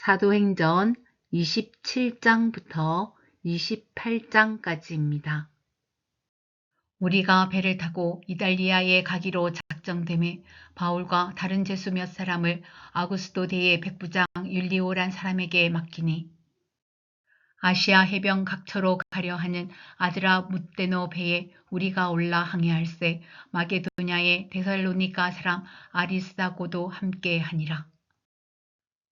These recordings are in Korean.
사도행전 27장부터 28장까지입니다. 우리가 배를 타고 이달리아에 가기로 작정되매 바울과 다른 제수 몇 사람을 아구스도 대의 백부장 율리오란 사람에게 맡기니 아시아 해변 각처로 가려 하는 아드라 무데노 배에 우리가 올라 항해할세 마게도냐의 데살로니가 사람 아리스다고도 함께 하니라.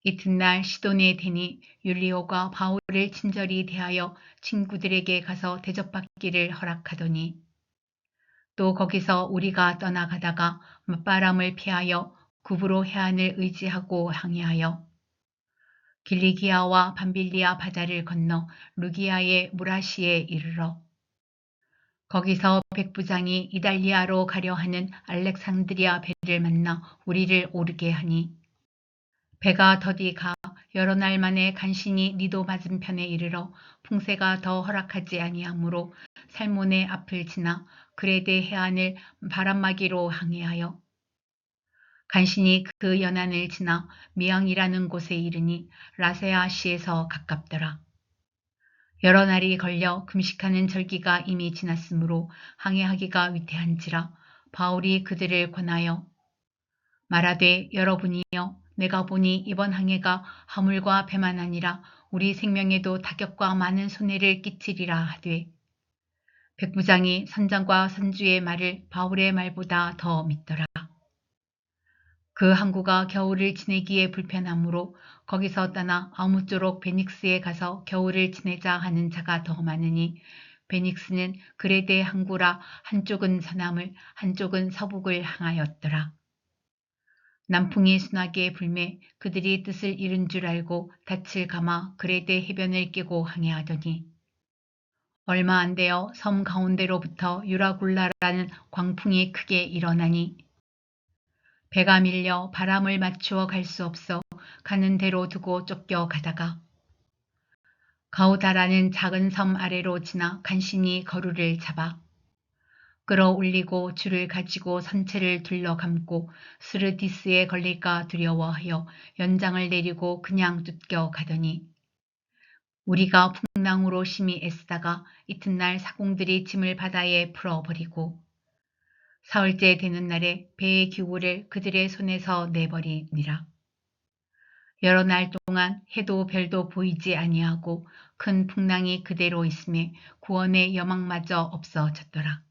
이튿날 시돈에 대니 율리오가 바울을 친절히 대하여 친구들에게 가서 대접받기를 허락하더니 또 거기서 우리가 떠나가다가 맞바람을 피하여 구브로 해안을 의지하고 항해하여 길리기아와 밤빌리아 바다를 건너 루기아의 무라시에 이르러 거기서 백부장이 이달리아로 가려 하는 알렉산드리아 배를 만나 우리를 오르게 하니 배가 더디 가 여러 날 만에 간신히 니도 맞은편에 이르러 풍세가 더 허락하지 아니하므로 살몬의 앞을 지나 그레데 해안을 바람막이로 항해하여 간신히 그 연안을 지나 미앙이라는 곳에 이르니 라세아시에서 가깝더라. 여러 날이 걸려 금식하는 절기가 이미 지났으므로 항해하기가 위태한지라 바울이 그들을 권하여 말하되 여러분이여 내가 보니 이번 항해가 화물과 배만 아니라 우리 생명에도 타격과 많은 손해를 끼치리라 하되 백부장이 선장과 선주의 말을 바울의 말보다 더 믿더라. 그 항구가 겨울을 지내기에 불편하므로 거기서 떠나 아무쪼록 베닉스에 가서 겨울을 지내자 하는 자가 더 많으니 베닉스는 그레데 항구라 한쪽은 서남을 한쪽은 서북을 향하였더라. 남풍이 순하게 불매 그들이 뜻을 잃은 줄 알고 닻을 감아 그레데 해변을 끼고 항해하더니 얼마 안 되어 섬 가운데로부터 유라굴라라는 광풍이 크게 일어나니 배가 밀려 바람을 맞추어 갈 수 없어 가는 대로 두고 쫓겨 가다가 가우다라는 작은 섬 아래로 지나 간신히 거루를 잡아 끌어올리고 줄을 가지고 선체를 둘러감고 스르디스에 걸릴까 두려워하여 연장을 내리고 그냥 쫓겨 가더니 우리가 풍랑으로 심히 애쓰다가 이튿날 사공들이 짐을 바다에 풀어버리고 사흘째 되는 날에 배의 기구를 그들의 손에서 내버리니라. 여러 날 동안 해도 별도 보이지 아니하고 큰 풍랑이 그대로 있음에 구원의 여망마저 없어졌더라.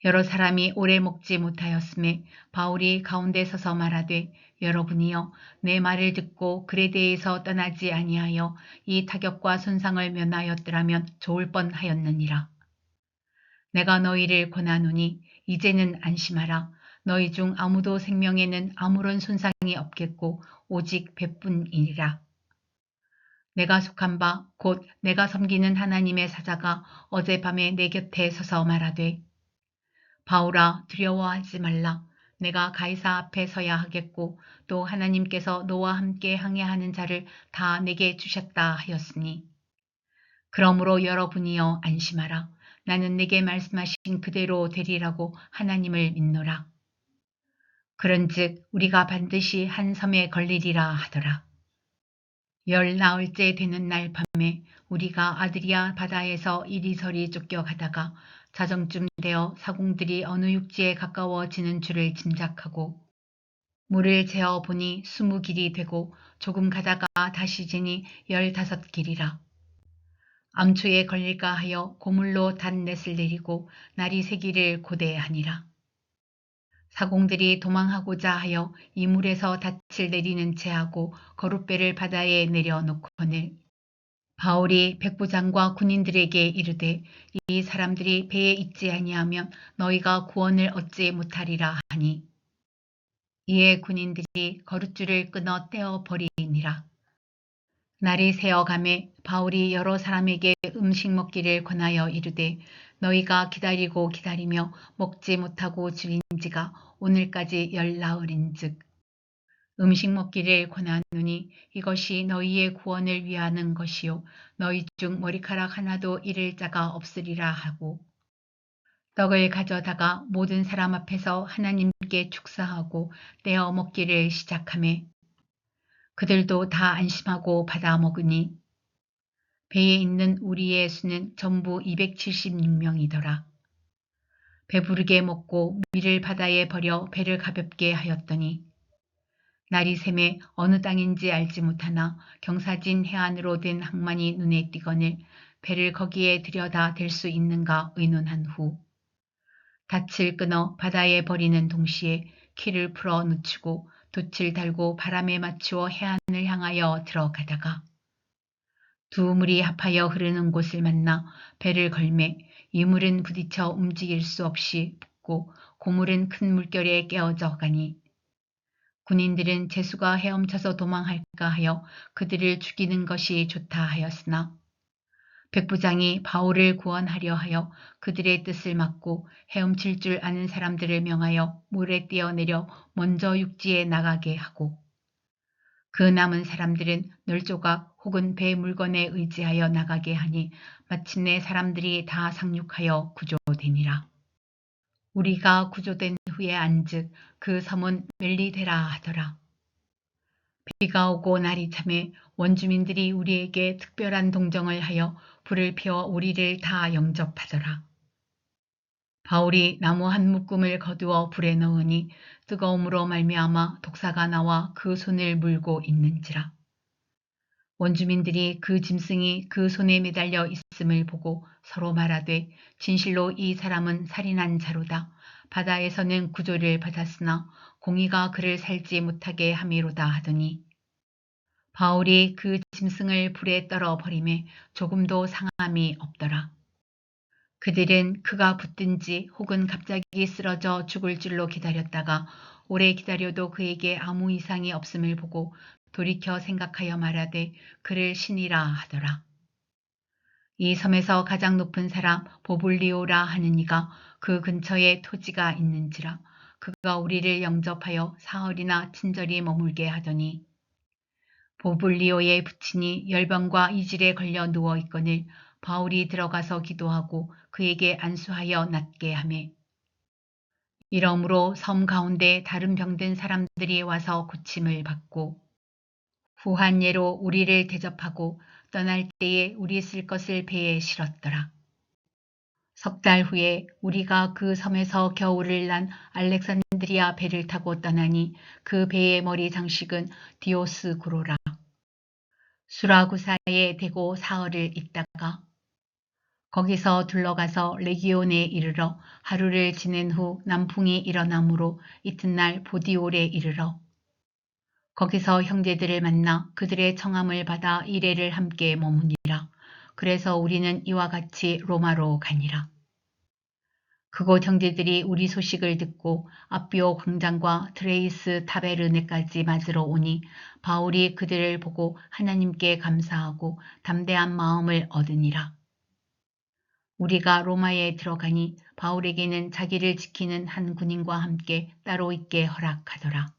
여러 사람이 오래 먹지 못하였음에 바울이 가운데 서서 말하되 여러분이여 내 말을 듣고 그레데에서 떠나지 아니하여 이 타격과 손상을 면하였더라면 좋을 뻔하였느니라. 내가 너희를 권하노니 이제는 안심하라. 너희 중 아무도 생명에는 아무런 손상이 없겠고 오직 배뿐이니라. 내가 속한 바 곧 내가 섬기는 하나님의 사자가 어젯밤에 내 곁에 서서 말하되 바울아 두려워하지 말라. 내가 가이사 앞에 서야 하겠고 또 하나님께서 너와 함께 항해하는 자를 다 내게 주셨다 하였으니 그러므로 여러분이여 안심하라. 나는 내게 말씀하신 그대로 되리라고 하나님을 믿노라. 그런즉 우리가 반드시 한 섬에 걸리리라 하더라. 열 나흘째 되는 날 밤에 우리가 아드리아 바다에서 이리저리 쫓겨가다가 자정쯤 되어 사공들이 어느 육지에 가까워지는 줄을 짐작하고 물을 재어 보니 20길이 되고 조금 가다가 다시 재니 15길이라. 암초에 걸릴까 하여 고물로 닷넷을 내리고 날이 새기를 고대하니라. 사공들이 도망하고자 하여 이 물에서 닻을 내리는 채하고 거룻배를 바다에 내려놓거늘 바울이 백부장과 군인들에게 이르되 이 사람들이 배에 있지 아니하면 너희가 구원을 얻지 못하리라 하니 이에 군인들이 거룻줄을 끊어 떼어 버리니라. 날이 새어가매 바울이 여러 사람에게 음식 먹기를 권하여 이르되 너희가 기다리고 기다리며 먹지 못하고 죽인 지가 오늘까지 열 나흘인즉 음식 먹기를 권하노니 이것이 너희의 구원을 위하는 것이요 너희 중 머리카락 하나도 잃을 자가 없으리라 하고 떡을 가져다가 모든 사람 앞에서 하나님께 축사하고 떼어 먹기를 시작하매 그들도 다 안심하고 받아 먹으니 배에 있는 우리의 수는 전부 276명이더라. 배부르게 먹고 밀을 바다에 버려 배를 가볍게 하였더니 날이 새매 어느 땅인지 알지 못하나 경사진 해안으로 된 항만이 눈에 띄거늘 배를 거기에 들여다 댈 수 있는가 의논한 후 닻을 끊어 바다에 버리는 동시에 키를 풀어 놓치고 돛을 달고 바람에 맞추어 해안을 향하여 들어가다가 두 물이 합하여 흐르는 곳을 만나 배를 걸매 이 물은 부딪혀 움직일 수 없이 붙고 고물은 큰 물결에 깨어져 가니 군인들은 제수가 헤엄쳐서 도망할까 하여 그들을 죽이는 것이 좋다 하였으나 백부장이 바울을 구원하려 하여 그들의 뜻을 막고 헤엄칠 줄 아는 사람들을 명하여 물에 뛰어내려 먼저 육지에 나가게 하고 그 남은 사람들은 널조각 혹은 배 물건에 의지하여 나가게 하니 마침내 사람들이 다 상륙하여 구조되니라. 우리가 구조된 후에 안즉 그 섬은 멜리데라 하더라. 비가 오고 날이 참에 원주민들이 우리에게 특별한 동정을 하여 불을 피워 우리를 다 영접하더라. 바울이 나무 한 묶음을 거두어 불에 넣으니 뜨거움으로 말미암아 독사가 나와 그 손을 물고 있는지라. 원주민들이 그 짐승이 그 손에 매달려 있음을 보고 서로 말하되 진실로 이 사람은 살인한 자로다. 바다에서는 구조를 받았으나 공의가 그를 살지 못하게 함이로다 하더니 바울이 그 짐승을 불에 떨어 버리매 조금도 상함이 없더라. 그들은 그가 붙든지 혹은 갑자기 쓰러져 죽을 줄로 기다렸다가 오래 기다려도 그에게 아무 이상이 없음을 보고 돌이켜 생각하여 말하되 그를 신이라 하더라. 이 섬에서 가장 높은 사람 보블리오라 하는 이가 그 근처에 토지가 있는지라 그가 우리를 영접하여 사흘이나 친절히 머물게 하더니 보블리오의 부친이 열병과 이질에 걸려 누워 있거늘 바울이 들어가서 기도하고 그에게 안수하여 낫게 하매 이러므로 섬 가운데 다른 병든 사람들이 와서 고침을 받고 후한 예로 우리를 대접하고 떠날 때에 우리 쓸 것을 배에 실었더라. 석 달 후에 우리가 그 섬에서 겨울을 난 알렉산드리아 배를 타고 떠나니 그 배의 머리 장식은 디오스구로라. 수라구사에 대고 사흘을 있다가 거기서 둘러가서 레기온에 이르러 하루를 지낸 후 남풍이 일어나므로 이튿날 보디올에 이르러 거기서 형제들을 만나 그들의 청함을 받아 이레를 함께 머무니라. 그래서 우리는 이와 같이 로마로 가니라. 그곳 형제들이 우리 소식을 듣고 아비오 광장과 트레이스 타베르네까지 맞으러 오니 바울이 그들을 보고 하나님께 감사하고 담대한 마음을 얻으니라. 우리가 로마에 들어가니 바울에게는 자기를 지키는 한 군인과 함께 따로 있게 허락하더라.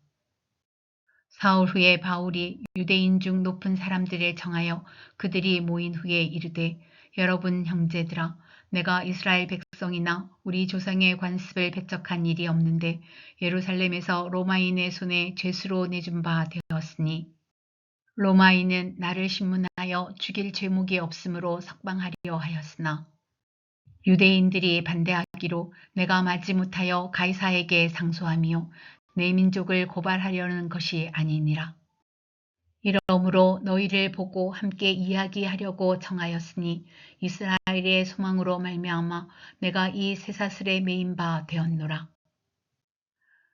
사흘 후에 바울이 유대인 중 높은 사람들을 청하여 그들이 모인 후에 이르되 여러분 형제들아 내가 이스라엘 백성이나 우리 조상의 관습을 배척한 일이 없는데 예루살렘에서 로마인의 손에 죄수로 내준 바 되었으니 로마인은 나를 신문하여 죽일 죄목이 없으므로 석방하려 하였으나 유대인들이 반대하기로 내가 마지못하여 가이사에게 상소하며 내 민족을 고발하려는 것이 아니니라. 이러므로 너희를 보고 함께 이야기하려고 청하였으니 이스라엘의 소망으로 말미암아 내가 이 쇠사슬에 매인 바 되었노라.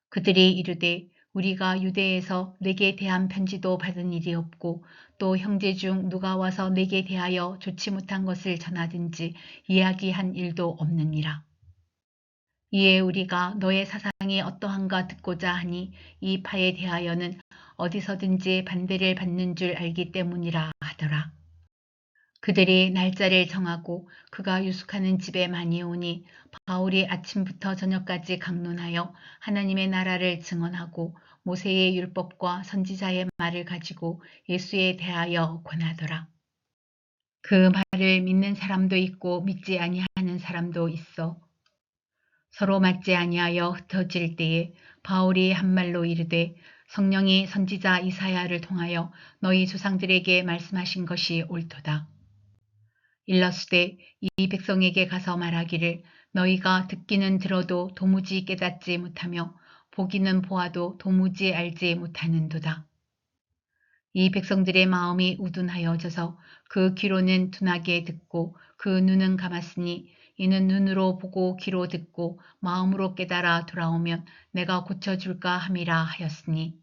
그들이 이르되 우리가 유대에서 내게 대한 편지도 받은 일이 없고 또 형제 중 누가 와서 내게 대하여 좋지 못한 것을 전하든지 이야기한 일도 없느니라. 이에 우리가 너의 사상이 어떠한가 듣고자 하니 이 파에 대하여는 어디서든지 반대를 받는 줄 알기 때문이라 하더라. 그들이 날짜를 정하고 그가 유숙하는 집에 많이 오니 바울이 아침부터 저녁까지 강론하여 하나님의 나라를 증언하고 모세의 율법과 선지자의 말을 가지고 예수에 대하여 권하더라. 그 말을 믿는 사람도 있고 믿지 아니하는 사람도 있어 서로 맞지 아니하여 흩어질 때에 바울이 한 말로 이르되 성령이 선지자 이사야를 통하여 너희 조상들에게 말씀하신 것이 옳도다. 일러스되 이 백성에게 가서 말하기를 너희가 듣기는 들어도 도무지 깨닫지 못하며 보기는 보아도 도무지 알지 못하는도다. 이 백성들의 마음이 우둔하여져서 그 귀로는 둔하게 듣고 그 눈은 감았으니 이는 눈으로 보고 귀로 듣고 마음으로 깨달아 돌아오면 내가 고쳐줄까 함이라 하였으니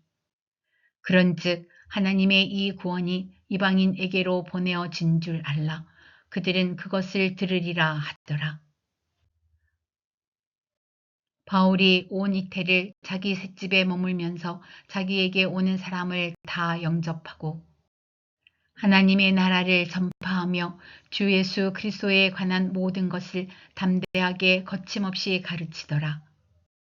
그런즉 하나님의 이 구원이 이방인에게로 보내어진 줄 알라. 그들은 그것을 들으리라 하더라. 바울이 온 이태를 자기 셋집에 머물면서 자기에게 오는 사람을 다 영접하고 하나님의 나라를 전파하며 주 예수 그리스도에 관한 모든 것을 담대하게 거침없이 가르치더라.